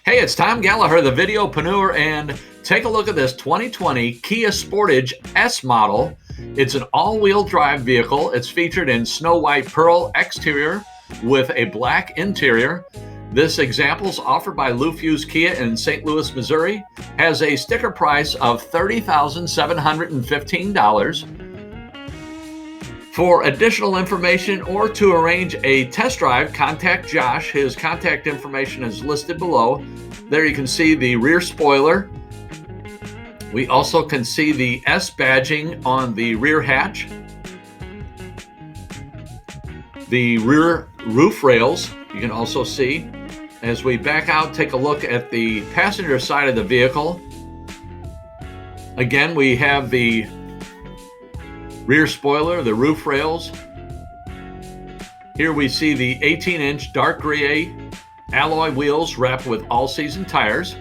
Hey, it's Tom Gallagher, the videopreneur, and take a look at this 2020 Kia Sportage S model. It's an all-wheel drive vehicle. It's featured in snow white pearl exterior with a black interior. This example is offered by Lou Fusz KIA in St. Louis, Missouri. Has a sticker price of $30,715. For additional information or to arrange a test drive, contact Josh. His contact information is listed below. There you can see the rear spoiler. We also can see the S badging on the rear hatch. The rear roof rails you can also see. As we back out, take a look at the passenger side of the vehicle. Again, we have the rear spoiler, the roof rails. Here we see the 18-inch dark gray alloy wheels wrapped with all-season tires.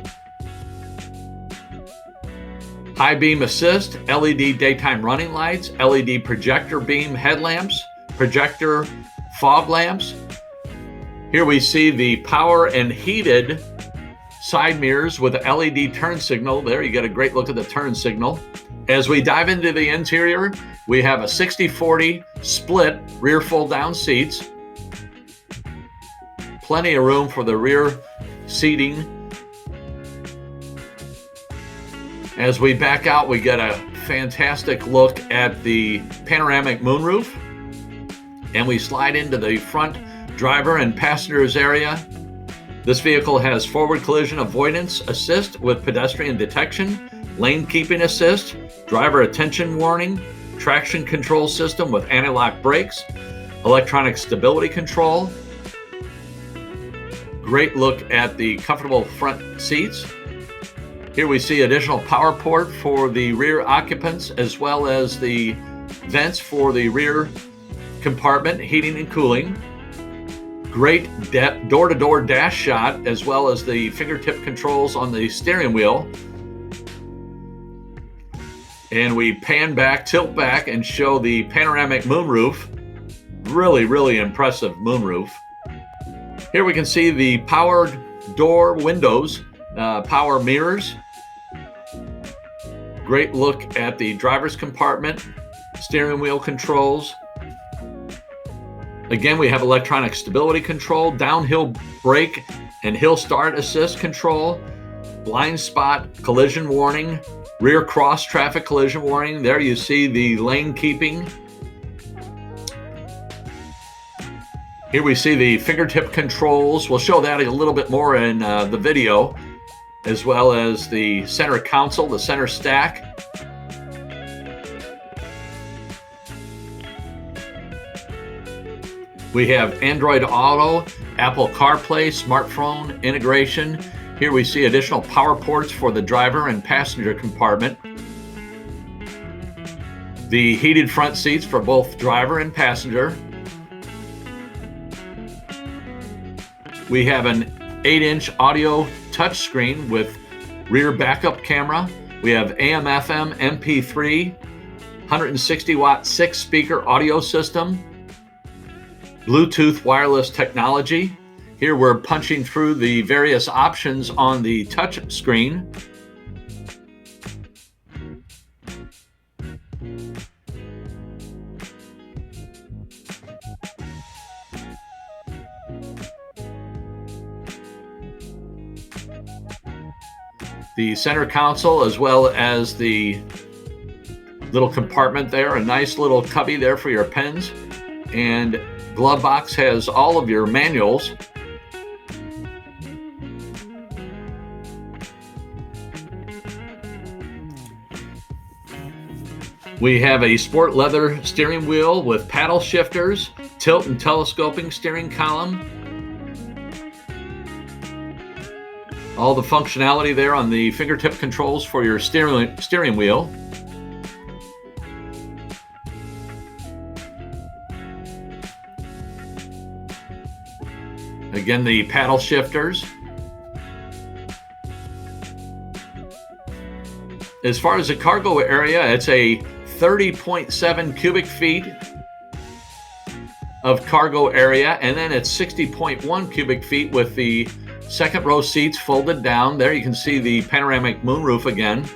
High beam assist, LED daytime running lights, LED projector beam headlamps, projector fog lamps. Here we see the power and heated side mirrors with the LED turn signal. There you get a great look at the turn signal. As we dive into the interior, we have a 60-40 split rear fold-down seats. Plenty of room for the rear seating. As we back out, we get a fantastic look at the panoramic moonroof. And we slide into the front driver and passengers area. This vehicle has forward collision avoidance assist with pedestrian detection, lane keeping assist, driver attention warning, traction control system with anti-lock brakes, electronic stability control. Great look at the comfortable front seats. Here we see additional power port for the rear occupants, as well as the vents for the rear compartment, heating and cooling. Great door-to-door dash shot, as well as the fingertip controls on the steering wheel. And we pan back, tilt back, and show the panoramic moonroof. Really, really impressive moonroof. Here we can see the powered door windows, power mirrors. Great look at the driver's compartment, steering wheel controls. Again, we have electronic stability control, downhill brake and hill start assist control, blind spot collision warning, rear cross traffic collision warning. There you see the lane keeping. Here we see the fingertip controls. We'll show that a little bit more in the video, as well as the center console, the center stack. We have Android Auto, Apple CarPlay, smartphone integration. Here we see additional power ports for the driver and passenger compartment. The heated front seats for both driver and passenger. We have an 8-inch audio touchscreen with rear backup camera. We have AM, FM, MP3, 160-watt 6-speaker audio system, Bluetooth wireless technology. Here we're punching through the various options on the touch screen. The center console, as well as the little compartment there, a nice little cubby there for your pens. And glove box has all of your manuals. We have a sport leather steering wheel with paddle shifters, tilt and telescoping steering column. All the functionality there on the fingertip controls for your steering wheel. Again, the paddle shifters. As far as the cargo area, it's a 30.7 cubic feet of cargo area, and then it's 60.1 cubic feet with the Second row seats folded down. There you can see the panoramic moonroof again.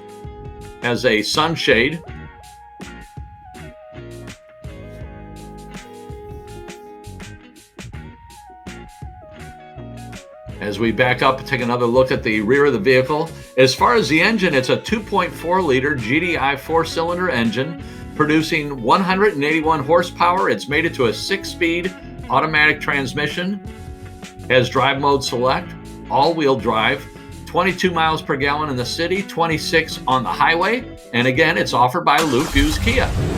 Has a sunshade. As we back up and take another look at the rear of the vehicle. As far as the engine, it's a 2.4 liter GDI 4-cylinder engine producing 181 horsepower. It's made it to a 6-speed automatic transmission. Has drive mode select, all-wheel drive, 22 miles per gallon in the city, 26 on the highway. And again, it's offered by Lou Fusz KIA.